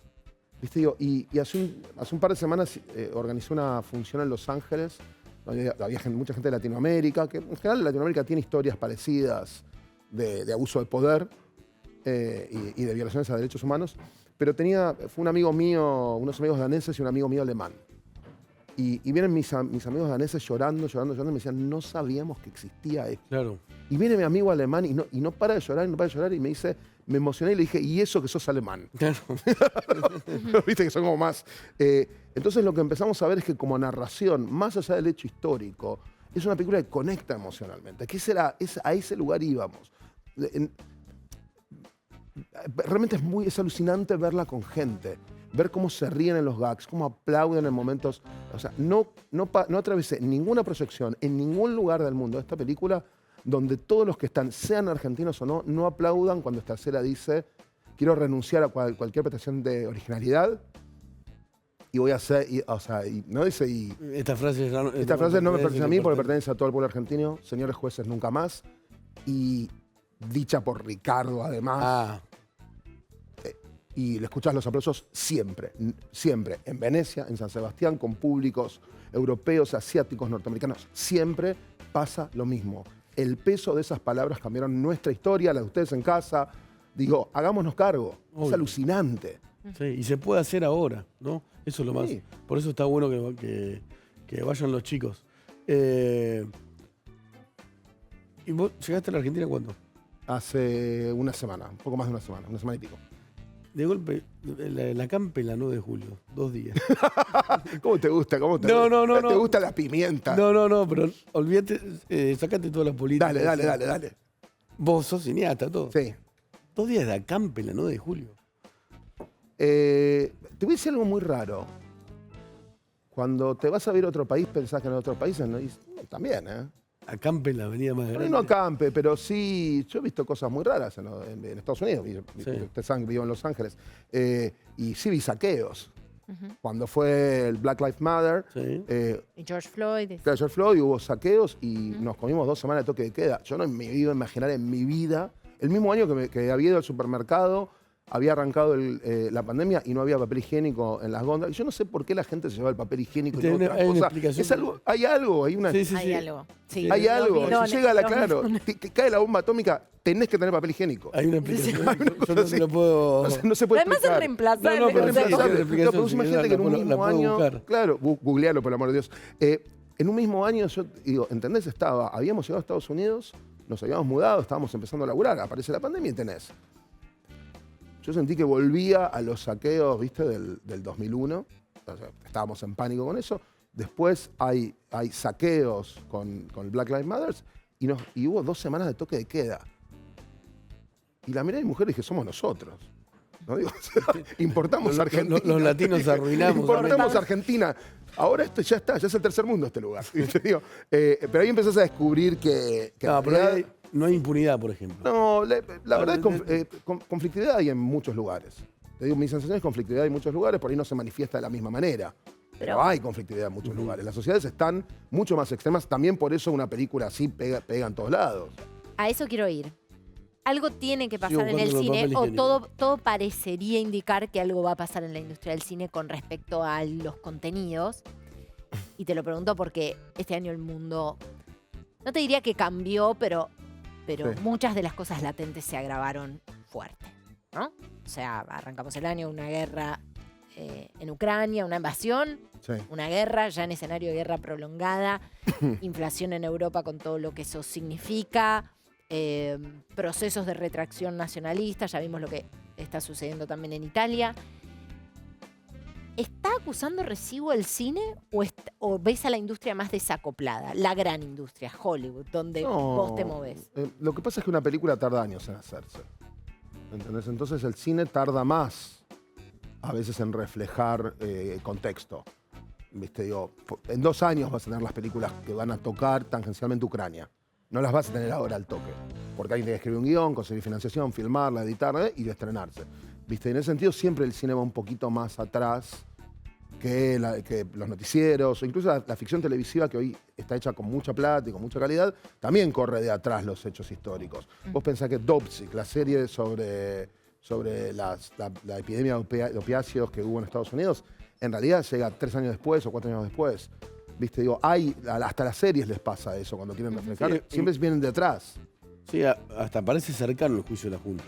¿Viste? Digo, y hace un par de semanas organizé una función en Los Ángeles, donde había mucha gente de Latinoamérica, que en general Latinoamérica tiene historias parecidas de abuso de poder y de violaciones a derechos humanos, pero fue un amigo mío, unos amigos daneses y un amigo mío alemán. Y vienen mis amigos daneses llorando, y me decían, no sabíamos que existía esto. Claro. Y viene mi amigo alemán y no para de llorar, y me dice, me emocioné y le dije, ¿y eso que sos alemán? Claro. Viste que son como más. Entonces lo que empezamos a ver es que como narración, más allá del hecho histórico, es una película que conecta emocionalmente. A ese lugar íbamos. realmente es alucinante verla con gente. Ver cómo se ríen en los gags, cómo aplauden en momentos. O sea, no atravesé ninguna proyección en ningún lugar del mundo de esta película donde todos los que están, sean argentinos o no aplaudan cuando Estacela dice: quiero renunciar a cualquier prestación de originalidad y voy a hacer. No dice. Esta frase no me pertenece a mí porque pertenece a todo el pueblo argentino. Señores jueces, nunca más. Y dicha por Ricardo, además. Y le escuchas los aplausos siempre, siempre. En Venecia, en San Sebastián, con públicos europeos, asiáticos, norteamericanos. Siempre pasa lo mismo. El peso de esas palabras cambiaron nuestra historia, la de ustedes en casa. Digo, hagámonos cargo. Es alucinante. Sí, y se puede hacer ahora, ¿no? Eso es lo más. Sí. Por eso está bueno que vayan los chicos. ¿Y vos llegaste a la Argentina cuándo? Hace una semana, un poco más de una semana y pico. De golpe, la Campe, la 9 de julio, 2 días. ¿Cómo te gusta? No. ¿Te gusta la pimienta? No, pero olvídate, sacate toda la política. Dale. Vos sos cineasta, todo. Sí. 2 días de Acampe, la 9 de julio. Te voy a decir algo muy raro. Cuando te vas a ver a otro país, pensás que en otros países no. Y también, ¿eh? Acampe en la avenida más grande. No acampe, pero sí. Yo he visto cosas muy raras en Estados Unidos. Ustedes saben que vivo en Los Ángeles. Y sí vi saqueos. Cuando fue el Black Lives Matter. Sí. Y George Floyd. George Floyd, hubo saqueos y nos comimos 2 semanas de toque de queda. Yo no me iba a imaginar en mi vida. El mismo año que había ido al supermercado, había arrancado la pandemia y no había papel higiénico en las góndolas. Y yo no sé por qué la gente se lleva el papel higiénico y no otras cosas. Hay algo. Hay algo. Sí, hay algo. Si llega claro, que cae la bomba atómica, tenés que tener papel higiénico. Hay una explicación. Yo no lo puedo. No se puede Además es explicar. reemplazable. pero Es reemplazable. explicación, Pero imagínate que en un la mismo puedo año. buscar. Claro, googlealo, por el amor de Dios. En un mismo año, yo digo, ¿entendés? Habíamos llegado a Estados Unidos, nos habíamos mudado, estábamos empezando a laburar, aparece la pandemia y tenés. Yo sentí que volvía a los saqueos, ¿viste? Del 2001. O sea, estábamos en pánico con eso. Después hay saqueos con Black Lives Matter y hubo 2 semanas de toque de queda. Y la miré a mi mujer y dije, somos nosotros. ¿No? Digo, importamos Argentina. Los latinos arruinamos. Importamos Argentina. Ahora esto ya está, ya es el tercer mundo este lugar. Digo, pero ahí empezás a descubrir que No, en pero realidad, no hay impunidad, por ejemplo. no, la verdad es que conflictividad hay en muchos lugares. Te digo, mi sensación es conflictividad en muchos lugares, por ahí no se manifiesta de la misma manera. Pero hay conflictividad en muchos lugares. Las sociedades están mucho más extremas, también por eso una película así pega en todos lados. A eso quiero ir. Algo tiene que pasar en el buscando cine, papel o higiénico. todo parecería indicar que algo va a pasar en la industria del cine con respecto a los contenidos. Y te lo pregunto porque este año el mundo, no te diría que cambió, pero Sí. muchas de las cosas latentes se agravaron fuerte, ¿no? O sea, arrancamos el año una guerra en Ucrania, una invasión, Sí. una guerra, ya en escenario de guerra prolongada, inflación en Europa con todo lo que eso significa, procesos de retracción nacionalista, ya vimos lo que está sucediendo también en Italia. ¿Está acusando recibo el cine o ves a la industria más desacoplada? La gran industria, Hollywood, donde No, vos te movés. Lo que pasa es que una película tarda años en hacerse. ¿Entendés? Entonces el cine tarda más a veces en reflejar contexto. ¿Viste? Digo, en 2 años vas a tener las películas que van a tocar tangencialmente Ucrania. No las vas a tener ahora al toque. Porque hay que escribir un guión, conseguir financiación, filmarla, editarla y estrenarse. ¿Viste? En ese sentido siempre el cine va un poquito más atrás que los noticieros, o incluso la ficción televisiva que hoy está hecha con mucha plata y con mucha calidad, también corre de atrás los hechos históricos. Vos pensás que Dopsic, la serie sobre la epidemia de opiáceos que hubo en Estados Unidos, en realidad llega 3 años después o 4 años después. ¿Viste? Digo, hasta las series les pasa eso cuando quieren reflejar. Sí, siempre vienen de atrás. Sí, hasta parece cercano el juicio de las juntas.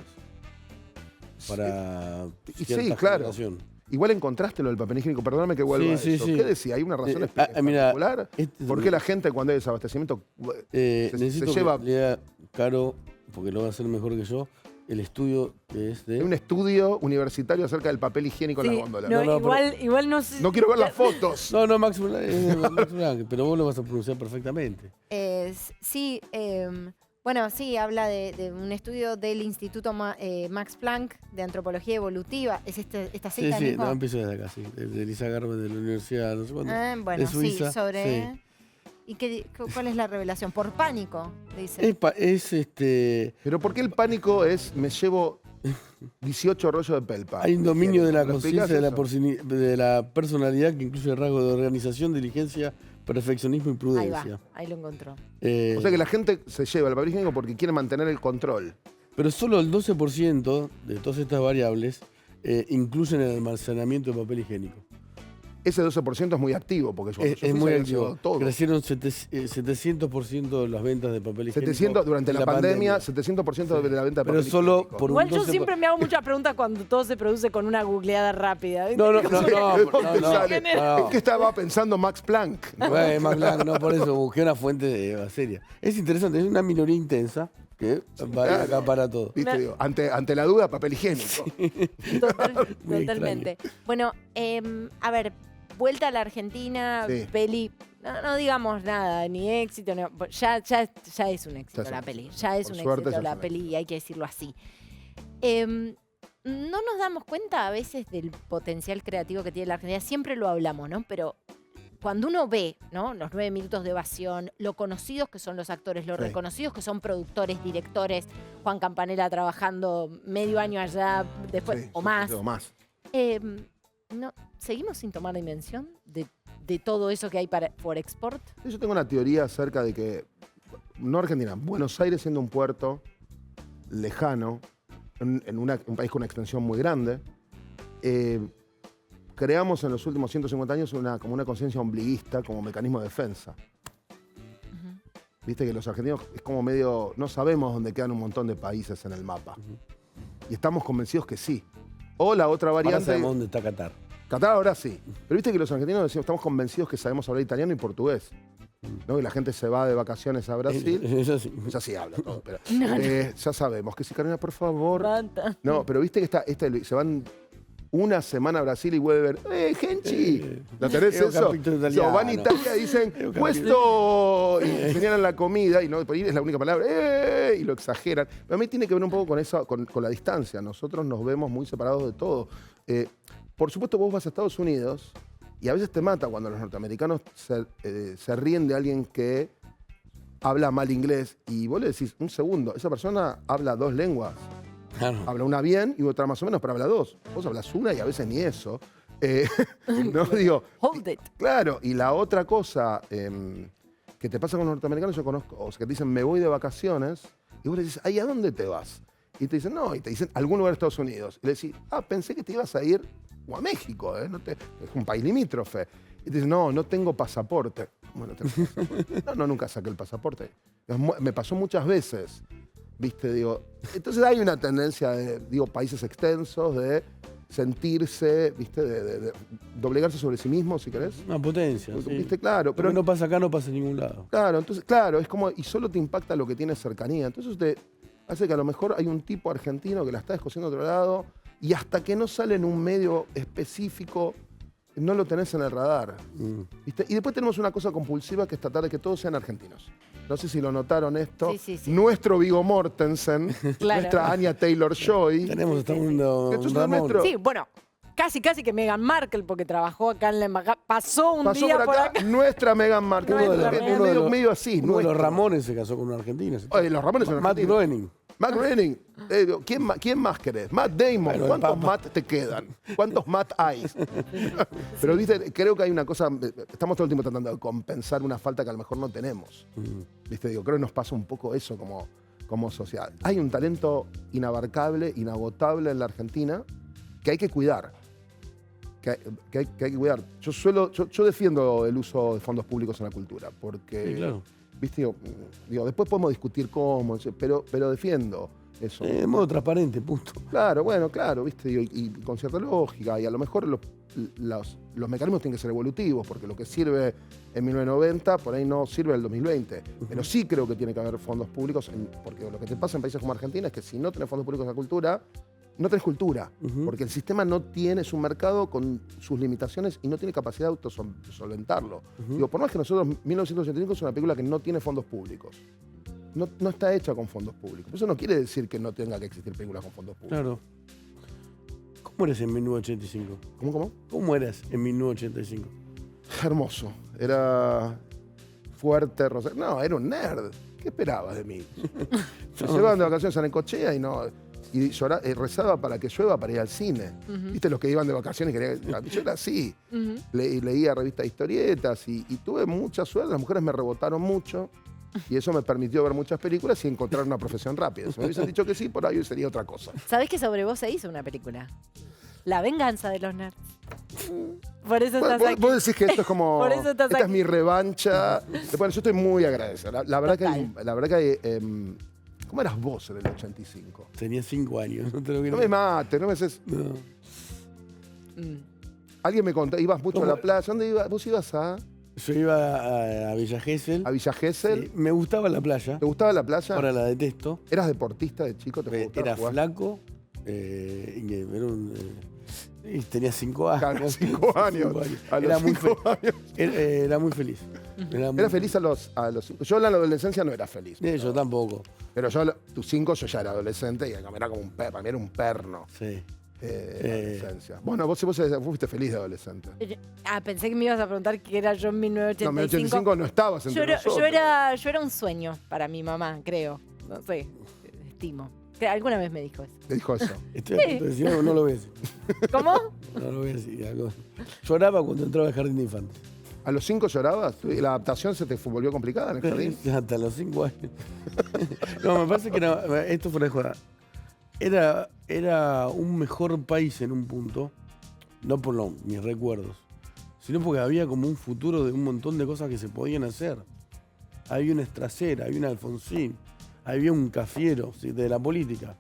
Para Y cierta sí, claro. generación. Igual encontraste lo del papel higiénico, perdóname que vuelva a Sí, eso. sí. ¿Qué decía? ¿Hay una razón mira, particular? ¿Por qué la gente cuando hay desabastecimiento necesito se lleva que lea Caro, porque lo va a hacer mejor que yo, el estudio que es de... un estudio universitario acerca del papel higiénico en Sí, las góndolas? no, No, igual no sé. No quiero ver las fotos. No, Max Blanc, pero vos lo vas a pronunciar perfectamente. Sí, Bueno, sí, habla de un estudio del Instituto Max Planck de Antropología Evolutiva. ¿Es esta Sí, cita, sí, Nico? no, empiezo desde acá, sí. De Elisa Garber de la Universidad, no sé cuándo. Bueno, de Suiza. sí, sobre... Sí. ¿Y cuál es la revelación? Por pánico, dice. Pero ¿por qué el pánico es me llevo 18 rollos de pelpa? Hay un dominio de la ¿Me lo explicás conciencia de la personalidad que incluye rasgos de organización, diligencia, perfeccionismo y Ahí prudencia. va, ahí lo encontró. O sea que la gente se lleva el papel higiénico porque quiere mantener el control. Pero solo el 12% de todas estas variables incluyen el almacenamiento de papel higiénico. Ese 12% es muy activo porque yo Es fui, muy se había activo. llevado todo. Crecieron 700% de las ventas de papel higiénico. 700 durante la pandemia, 700% de la venta de Pero papel solo higiénico. por un Igual yo 12%. siempre me hago muchas preguntas cuando todo se produce con una googleada rápida. No, ¿De dónde sale? no. Es que estaba pensando Max Planck. Bueno, más blanco, no, por eso busqué una fuente seria. Es interesante, es una minoría intensa que va acá para todo. ¿Viste? Digo, ante la duda, papel higiénico. Muy Totalmente. Bueno, a ver, vuelta a la Argentina, Sí. peli. No digamos nada, ni éxito, ya es un éxito Ya es la un peli. éxito. Ya es Por un suerte, éxito ya es la un peli y hay que decirlo así. No nos damos cuenta a veces del potencial creativo que tiene la Argentina. Siempre lo hablamos, ¿no? Pero cuando uno ve, ¿no? Los 9 minutos de evasión, lo conocidos que son los actores, lo Sí. reconocidos que son productores, directores, Juan Campanella trabajando medio año allá, después Sí, o sí, más. sí, o más. No, ¿seguimos sin tomar dimensión de todo eso que hay por export? Yo tengo una teoría acerca de que, no Argentina, Buenos Aires siendo un puerto lejano, en un país con una extensión muy grande, creamos en los últimos 150 años como una conciencia ombliguista como mecanismo de defensa. Viste que los argentinos es como medio, no sabemos dónde quedan un montón de países en el mapa. Y estamos convencidos que sí. O la otra Ahora variante... sabemos dónde está Qatar. Qatar ahora sí. Pero viste que los argentinos decimos, estamos convencidos que sabemos hablar italiano y portugués. ¿No? Y la gente se va de vacaciones a Brasil. Eso sí. Ya sí habla todo, pero No. ya sabemos que si Carolina, por favor. Basta. No, pero viste que se van una semana a Brasil y vuelven. Genchi! ¿No tenés Es un eso? capítulo italiano. Van a Italia y dicen, Es un puesto. Y señalan la comida y no, por ahí es la única palabra. Y lo exageran. Pero a mí tiene que ver un poco con eso, con la distancia. Nosotros nos vemos muy separados de todo. Por supuesto, vos vas a Estados Unidos y a veces te mata cuando los norteamericanos se ríen de alguien que habla mal inglés y vos le decís, un segundo, esa persona habla 2 lenguas. Claro. Habla una bien y otra más o menos, pero habla 2. Vos hablas una y a veces ni eso. No digo. Hold it. Claro, y la otra cosa que te pasa con los norteamericanos, yo conozco, o sea, que te dicen, me voy de vacaciones, y vos le dices, ¿ay, a dónde te vas? Y te dicen, no, y te dicen, algún lugar de Estados Unidos. Y le decís, pensé que te ibas a ir o a México, es un país limítrofe. Y te dicen, no tengo pasaporte. Bueno, no, nunca saqué el pasaporte. Me pasó muchas veces, ¿viste? Digo, entonces hay una tendencia de, países extensos, de sentirse, ¿viste? De doblegarse sobre sí mismo, si querés. Una potencia. Sí. ¿Viste? Claro, Pero no pasa acá, no pasa en ningún lado. Claro, entonces, claro, es como, y solo te impacta lo que tiene cercanía. Entonces te hace que a lo mejor hay un tipo argentino que la está descosiendo de otro lado y hasta que no sale en un medio específico, no lo tenés en el radar. ¿Viste? Y después tenemos una cosa compulsiva que es tratar de que todos sean argentinos. No sé si lo notaron esto. Sí. Nuestro Viggo Mortensen, Claro. nuestra Anya Taylor-Joy. Tenemos hasta un Esto es Ramón. nuestro. Sí, bueno, casi que Meghan Markle, porque trabajó acá en la embajada, pasó Pasó día por acá, nuestra Meghan Markle. Nuestra Meghan. Medio así. Uno de los nuestro. Ramones se casó con una argentina. Oye, los Ramones son Matt argentinos. Groening. Matt Groening. ¿Quién más querés? Matt Damon. Bueno, ¿Cuántos papá. Matt te quedan? ¿Cuántos Matt hay? Pero viste, creo que hay una cosa, estamos todo el tiempo tratando de compensar una falta que a lo mejor no tenemos. Viste, creo que nos pasa un poco eso como sociedad. Hay un talento inabarcable, inagotable en la Argentina que hay que cuidar. Que hay que cuidar. Yo defiendo el uso de fondos públicos en la cultura, porque Sí, claro. ¿viste? Después podemos discutir cómo, pero defiendo eso. De modo transparente, punto. Claro, bueno, claro, ¿viste? Y con cierta lógica. Y a lo mejor los mecanismos tienen que ser evolutivos, porque lo que sirve en 1990 por ahí no sirve en el 2020. Pero sí creo que tiene que haber fondos públicos, porque lo que te pasa en países como Argentina es que si no tenés fondos públicos en la cultura, no tenés cultura. Porque el sistema no tiene, es un mercado con sus limitaciones y no tiene capacidad de autosolventarlo. Por más que nosotros, 1985 es una película que no tiene fondos públicos. no está hecha con fondos públicos. Eso no quiere decir que no tenga que existir películas con fondos públicos. Claro. ¿Cómo eres en 1985? ¿Cómo? ¿Cómo eras en 1985? Hermoso. Era fuerte, rosario. No, era un nerd. ¿Qué esperabas de mí? Me llevaban de vacaciones a Necochea y rezaba para que llueva para ir al cine. ¿Viste los que iban de vacaciones? Yo era así. Leía revistas de historietas y tuve mucha suerte. Las mujeres me rebotaron mucho y eso me permitió ver muchas películas y encontrar una profesión rápida. Si me hubiesen dicho que sí, por ahí sería otra cosa. ¿Sabés que sobre vos se hizo una película? La venganza de los nerds. Por eso estás aquí. Vos decís que esto es como... Por eso estás esta es aquí. mi revancha. Bueno, yo estoy muy agradecido. La verdad que ¿cómo eras vos en el 85? Tenía 5 años, no te lo quiero No me mates, no me haces... No. Alguien me contó, ibas mucho a la playa. ¿Dónde ibas? ¿Vos ibas a Yo iba a Villa Gesell. Villa Gesell? Sí, me gustaba la playa. ¿Te gustaba la playa? Ahora la detesto. ¿Eras deportista de chico? ¿Te gustaba Era jugar? flaco. Tenía 5 años. Claro, 5 años. A los Era muy 5 años. Era muy feliz. ¿Eras feliz a los 5? Yo en la adolescencia no era feliz. Yo tampoco. Pero yo, tus 5, yo ya era adolescente y era como un perro. Para mí era un perno. Sí. La adolescencia. Bueno, vos fuiste feliz de adolescente. Pensé que me ibas a preguntar qué era yo en 1985. No, en 1985 no estabas entre nosotros. Yo era un sueño para mi mamá, creo. No sé, estimo. Alguna vez me dijo eso. Te dijo eso. Estoy a punto de decir algo, no lo voy a decir. ¿Cómo? No lo voy a decir. Algo. Lloraba cuando entraba al jardín de infantes. ¿A los 5 llorabas? ¿La adaptación se te volvió complicada en el jardín? Hasta los 5 años. No, me parece que esto fuera de joda. Era un mejor país en un punto, no por mis recuerdos, sino porque había como un futuro de un montón de cosas que se podían hacer. Había una Estracera, había una Alfonsín, había un Cafiero, ¿sí?, de la política.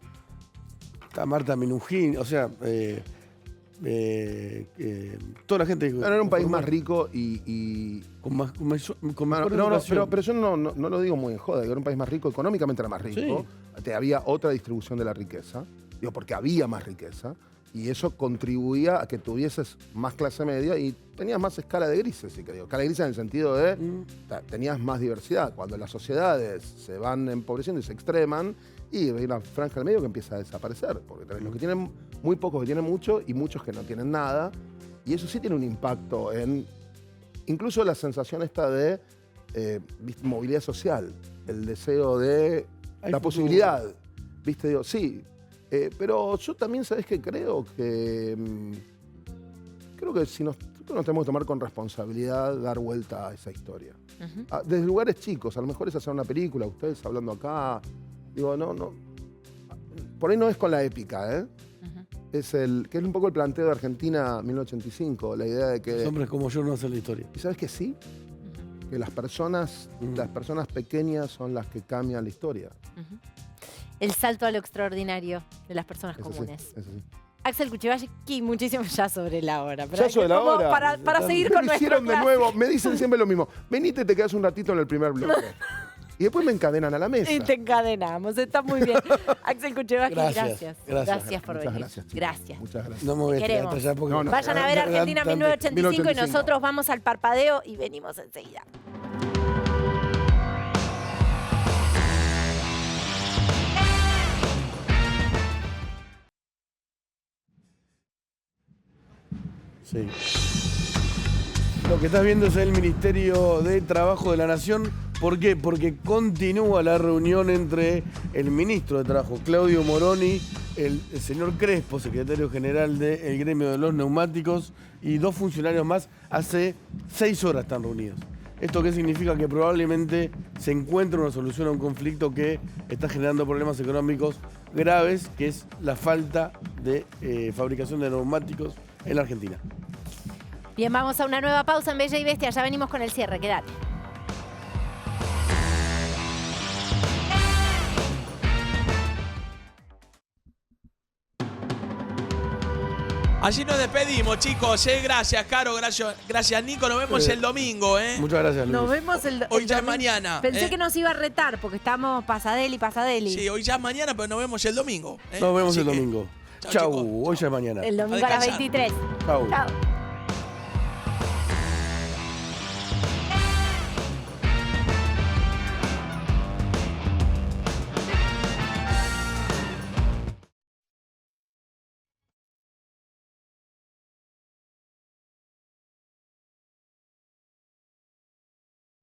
Está Marta Minujín, o sea, toda la gente... Era un país más rico y con mejor no, educación. pero yo no lo digo muy en joda. Era un país más rico, económicamente era más rico. Sí. Había otra distribución de la riqueza. Digo, porque había más riqueza. Y eso contribuía a que tuvieses más clase media y tenías más escala de grises, sí que digo. Escala de grises en el sentido de tenías más diversidad. Cuando las sociedades se van empobreciendo y se extreman, y hay una franja del medio que empieza a desaparecer. Porque tenés los que tienen muy pocos que tienen mucho y muchos que no tienen nada. Y eso sí tiene un impacto en incluso la sensación esta de movilidad social, el deseo de la posibilidad. ¿Viste? Digo, sí. Pero yo también, ¿sabés qué? Creo que si nos tenemos que tomar con responsabilidad, dar vuelta a esa historia. Desde lugares chicos, a lo mejor es hacer una película, ustedes hablando acá. Digo, no. Por ahí no es con la épica, ¿eh? Que es un poco el planteo de Argentina 1985, la idea de que... Hombres como yo no hacen la historia. ¿Y sabes que sí? Que las personas pequeñas son las que cambian la historia. El salto a lo extraordinario de las personas comunes. Sí, eso sí. Axel Kuchevsky, muchísimo ya sobre la hora. Pero ya sobre la hora. Para seguir con lo hicieron nuestra de nuevo. Me dicen siempre lo mismo. Venite, te quedas un ratito en el primer bloque. Y después me encadenan a la mesa. Y te encadenamos, está muy bien. Axel Kuchevsky, gracias. Gracias por venir. Gracias. Muchas gracias. No me voy a Queremos. allá porque... Vayan a ver Argentina 1985 y 1985. nosotros vamos al parpadeo y venimos enseguida. Sí. Lo que estás viendo es el Ministerio de Trabajo de la Nación. ¿Por qué? Porque continúa la reunión entre el ministro de Trabajo, Claudio Moroni, el señor Crespo, secretario general del gremio de los neumáticos, y 2 funcionarios más. Hace 6 horas están reunidos. ¿Esto qué significa? Que probablemente se encuentre una solución a un conflicto que está generando problemas económicos graves, que es la falta de fabricación de neumáticos en la Argentina. Bien, vamos a una nueva pausa en Bella y Bestia. Ya venimos con el cierre, quédate. Allí nos despedimos, chicos. Gracias, Caro. Gracias, Nico. Nos vemos el domingo. Muchas gracias, Luis. Nos vemos Hoy ya es domingo. mañana. Pensé que nos iba a retar porque estamos pasadeli. Sí, hoy ya es mañana, pero nos vemos el domingo. Nos vemos Así el que, domingo. chau, Chau, chicos. hoy ya es mañana. El domingo a las 23. Chau. Chau.